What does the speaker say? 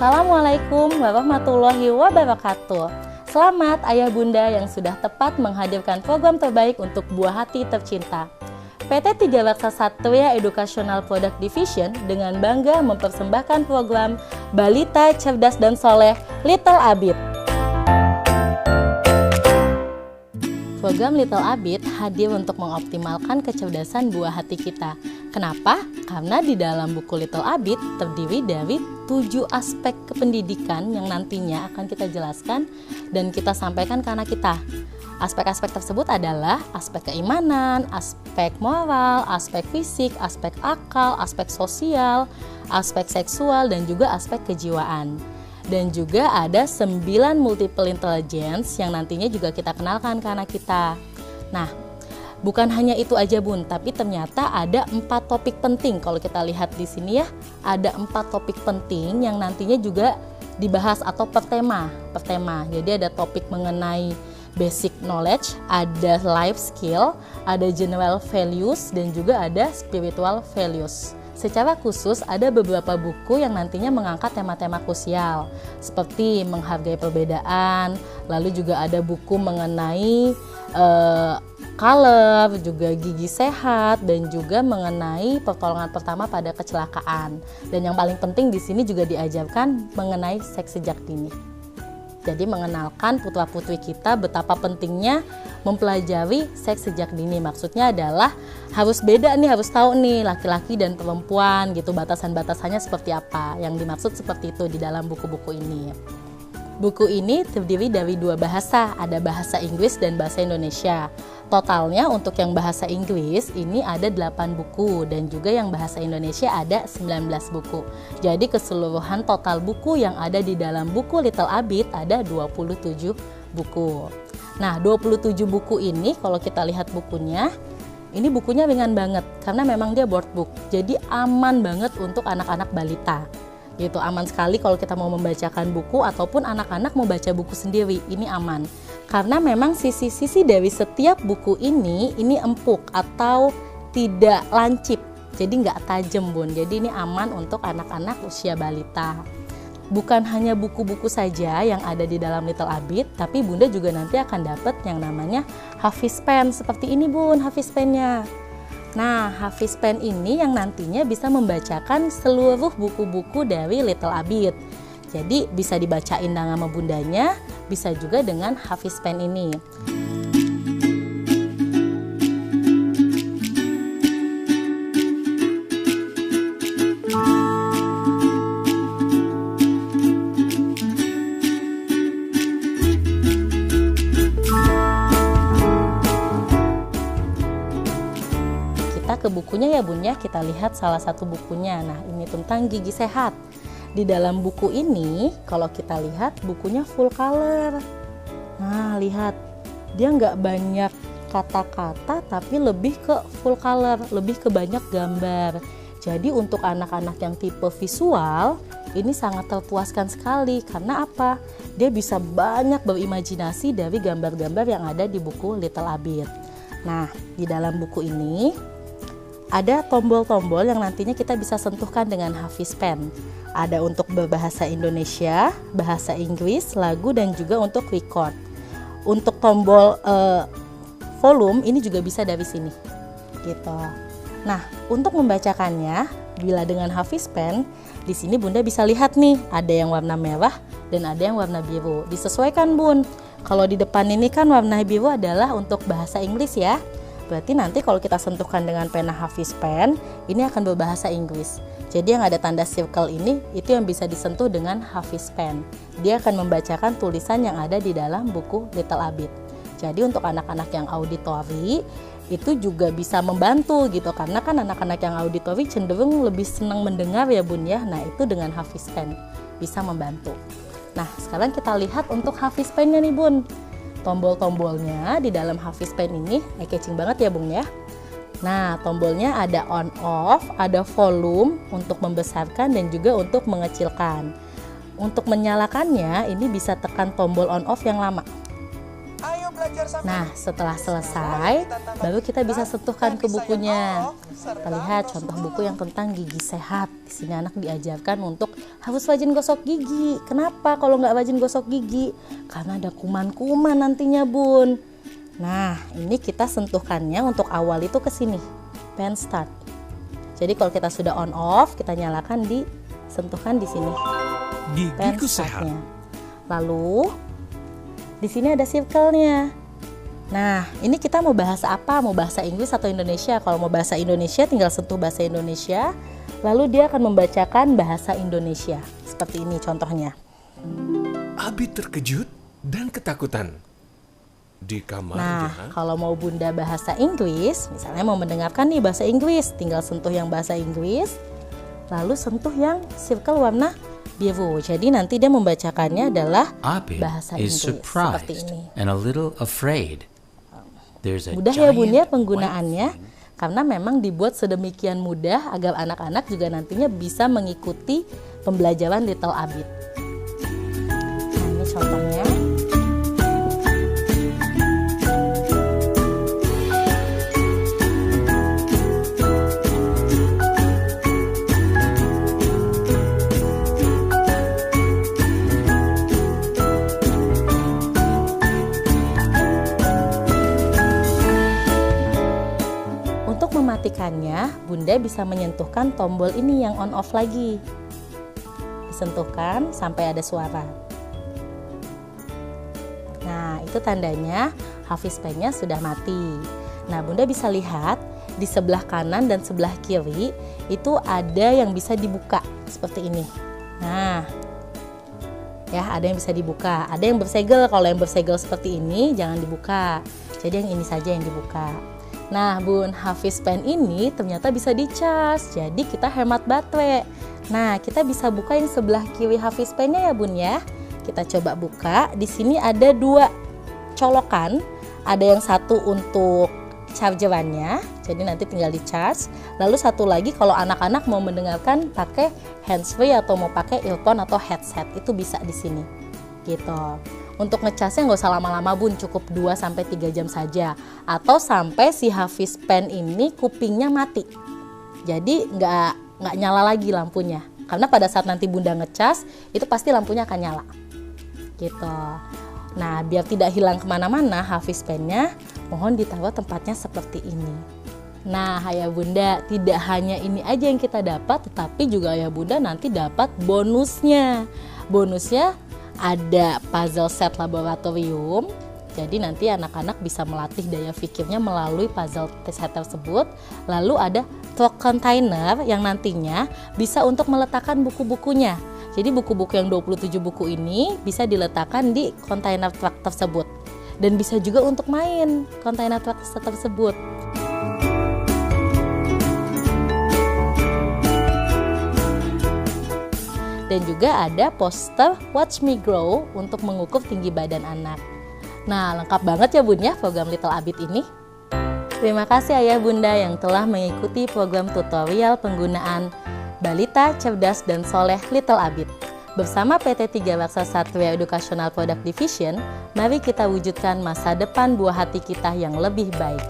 Assalamualaikum warahmatullahi wabarakatuh. Selamat ayah bunda yang sudah tepat menghadirkan program terbaik untuk buah hati tercinta. PT Tiga Raksa Satria Educational Product Division dengan bangga mempersembahkan program Balita Cerdas dan Soleh Little Abid. Program Little Abid hadir untuk mengoptimalkan kecerdasan buah hati kita. Kenapa? Karena di dalam buku Little Abid terdiri dari 7 aspek kependidikan yang nantinya akan kita jelaskan dan kita sampaikan ke anak kita. Aspek-aspek tersebut adalah aspek keimanan, aspek moral, aspek fisik, aspek akal, aspek sosial, aspek seksual, dan juga aspek kejiwaan. Dan juga ada 9 multiple intelligence yang nantinya juga kita kenalkan ke anak kita. Nah, bukan hanya itu aja bun, tapi ternyata ada 4 topik penting. Kalau kita lihat di sini ya, ada 4 topik penting yang nantinya juga dibahas atau per tema. Jadi ada topik mengenai basic knowledge, ada life skill, ada general values, dan juga ada spiritual values. Secara khusus ada beberapa buku yang nantinya mengangkat tema-tema krusial seperti menghargai perbedaan, lalu juga ada buku mengenai color, juga gigi sehat, dan juga mengenai pertolongan pertama pada kecelakaan. Dan yang paling penting di sini juga diajarkan mengenai seks sejak dini. Jadi mengenalkan putra-putri kita betapa pentingnya mempelajari seks sejak dini. Maksudnya adalah harus beda nih, harus tahu nih laki-laki dan perempuan gitu, batasan-batasannya seperti apa. Yang dimaksud seperti itu di dalam buku-buku ini. Buku ini terdiri dari 2 bahasa, ada bahasa Inggris dan bahasa Indonesia. Totalnya untuk yang bahasa Inggris ini ada 8 buku dan juga yang bahasa Indonesia ada 19 buku. Jadi keseluruhan total buku yang ada di dalam buku Little Abid ada 27 buku. Nah, 27 buku ini kalau kita lihat bukunya, ini bukunya ringan banget karena memang dia board book. Jadi aman banget untuk anak-anak balita. Gitu, aman sekali kalau kita mau membacakan buku ataupun anak-anak mau baca buku sendiri, ini aman. Karena memang sisi-sisi dari setiap buku ini empuk atau tidak lancip, jadi nggak tajam bun. Jadi ini aman untuk anak-anak usia balita. Bukan hanya buku-buku saja yang ada di dalam Little Abid, tapi bunda juga nanti akan dapat yang namanya Hafiz Pen. Seperti ini bun, Hafiz Pennya. Nah, Hafiz Pen ini yang nantinya bisa membacakan seluruh buku-buku dari Little Abid. Jadi bisa dibacain dengan nama bundanya, bisa juga dengan Hafiz Pen ini. Ke bukunya ya bun ya, kita lihat salah satu bukunya. Nah, ini tentang gigi sehat. Di dalam buku ini kalau kita lihat bukunya full color. Nah, lihat dia nggak banyak kata-kata tapi lebih ke full color, lebih ke banyak gambar. Jadi untuk anak-anak yang tipe visual ini sangat terpuaskan sekali. Karena apa? Dia bisa banyak berimajinasi dari gambar-gambar yang ada di buku Little Abid. Nah, di dalam buku ini ada tombol-tombol yang nantinya kita bisa sentuhkan dengan Hafiz Pen. Ada untuk berbahasa Indonesia, bahasa Inggris, lagu, dan juga untuk record. Untuk tombol volume ini juga bisa dari sini. Gitu. Nah, untuk membacakannya, bila dengan Hafiz Pen, di sini bunda bisa lihat nih, ada yang warna merah dan ada yang warna biru. Disesuaikan bun. Kalau di depan ini kan warna biru adalah untuk bahasa Inggris ya. Berarti nanti kalau kita sentuhkan dengan pena Hafiz Pen, ini akan berbahasa Inggris. Jadi yang ada tanda circle ini, itu yang bisa disentuh dengan Hafiz Pen. Dia akan membacakan tulisan yang ada di dalam buku Little Abid. Jadi untuk anak-anak yang auditori, itu juga bisa membantu gitu. Karena kan anak-anak yang auditori cenderung lebih senang mendengar ya bun ya. Nah itu dengan Hafiz Pen bisa membantu. Nah sekarang kita lihat untuk Hafiz Pennya nih bun. Tombol-tombolnya di dalam Hafiz Pen ini eye-catching banget ya bung ya. Nah tombolnya ada on off, ada volume untuk membesarkan dan juga untuk mengecilkan. Untuk menyalakannya ini bisa tekan tombol on off yang lama. Nah, setelah selesai, baru kita bisa sentuhkan ke bukunya. Kita lihat contoh buku yang tentang gigi sehat. Di sini anak diajarkan untuk harus rajin gosok gigi. Kenapa kalau nggak rajin gosok gigi? Karena ada kuman-kuman nantinya, Bun. Nah, ini kita sentuhkannya untuk awal itu ke sini, pen start. Jadi kalau kita sudah on off, kita nyalakan sentuhkan di sini. Gigiku sehat. Lalu di sini ada circle-nya. Nah, ini kita mau bahasa apa? Mau bahasa Inggris atau Indonesia? Kalau mau bahasa Indonesia, tinggal sentuh bahasa Indonesia. Lalu dia akan membacakan bahasa Indonesia. Seperti ini contohnya. Abi terkejut dan ketakutan. Di kamarnya. Nah, kalau mau Bunda bahasa Inggris, misalnya mau mendengarkan nih bahasa Inggris, tinggal sentuh yang bahasa Inggris, lalu sentuh yang circle warna biru. Jadi nanti dia membacakannya adalah bahasa Inggris seperti ini. And a little afraid. There's a Mudah ya Bun ya giant penggunaannya, white thing. karena memang dibuat sedemikian mudah agar anak-anak juga nantinya bisa mengikuti pembelajaran Little Abid. Nah, ini contohnya. Untuk mematikannya, Bunda bisa menyentuhkan tombol ini yang on off lagi. Disentuhkan sampai ada suara. Nah, itu tandanya Hafiz Pen-nya sudah mati. Nah, Bunda bisa lihat di sebelah kanan dan sebelah kiri itu ada yang bisa dibuka seperti ini. Nah, ya ada yang bisa dibuka, ada yang bersegel. Kalau yang bersegel seperti ini jangan dibuka. Jadi yang ini saja yang dibuka. Nah, Bun, Hafiz Pen ini ternyata bisa di-charge, jadi kita hemat baterai. Nah, kita bisa buka yang sebelah kiri Hafiz Pen-nya ya, Bun ya. Kita coba buka. Di sini ada 2 colokan. Ada yang satu untuk chargerannya, jadi nanti tinggal di-charge. Lalu satu lagi kalau anak-anak mau mendengarkan pakai handsfree atau mau pakai earphone atau headset, itu bisa di sini. Gitu. Untuk ngecasnya nggak usah lama-lama Bun, cukup 2-3 jam saja. Atau sampai si Hafiz Pen ini kupingnya mati. Jadi nggak nyala lagi lampunya. Karena pada saat nanti Bunda ngecas, itu pasti lampunya akan nyala. Gitu. Nah, biar tidak hilang kemana-mana Hafiz Pen-nya, mohon ditaruh tempatnya seperti ini. Nah, Ayah Bunda, tidak hanya ini aja yang kita dapat, tetapi juga Ayah Bunda nanti dapat bonusnya. Bonusnya ada puzzle set laboratorium. Jadi nanti anak-anak bisa melatih daya pikirnya melalui puzzle set tersebut. Lalu ada truk container yang nantinya bisa untuk meletakkan buku-bukunya. Jadi buku-buku yang 27 buku ini bisa diletakkan di kontainer truk tersebut. Dan bisa juga untuk main kontainer truk tersebut. Dan juga ada poster Watch Me Grow untuk mengukur tinggi badan anak. Nah, lengkap banget ya Bun ya program Little Abid ini. Terima kasih Ayah Bunda yang telah mengikuti program tutorial penggunaan Balita Cerdas dan Soleh Little Abid. Bersama PT 3 Laksa Satria Educational Product Division, mari kita wujudkan masa depan buah hati kita yang lebih baik.